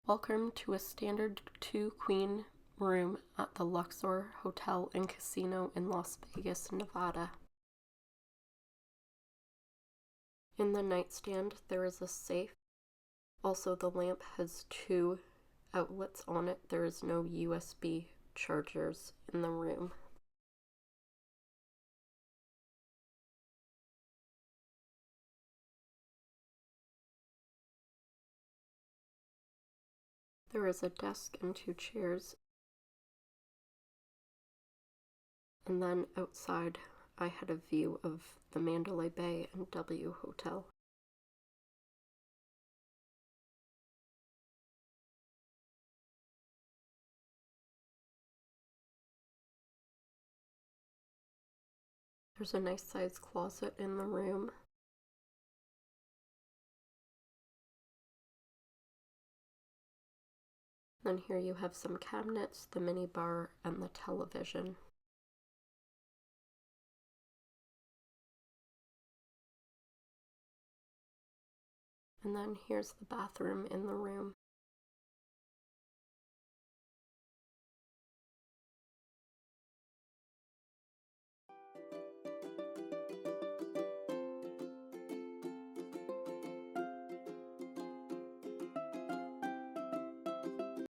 Welcome to a standard 2-queen room at the Luxor Hotel and Casino in Las Vegas, Nevada. In the nightstand, there is a safe. Also, the lamp has 2 outlets on it. There is no USB chargers in the room. There is a desk and 2 chairs. And then outside, I had a view of the Mandalay Bay and W Hotel. There's a nice sized closet in the room. Then here you have some cabinets, the mini bar, and the television. And then here's the bathroom in the room.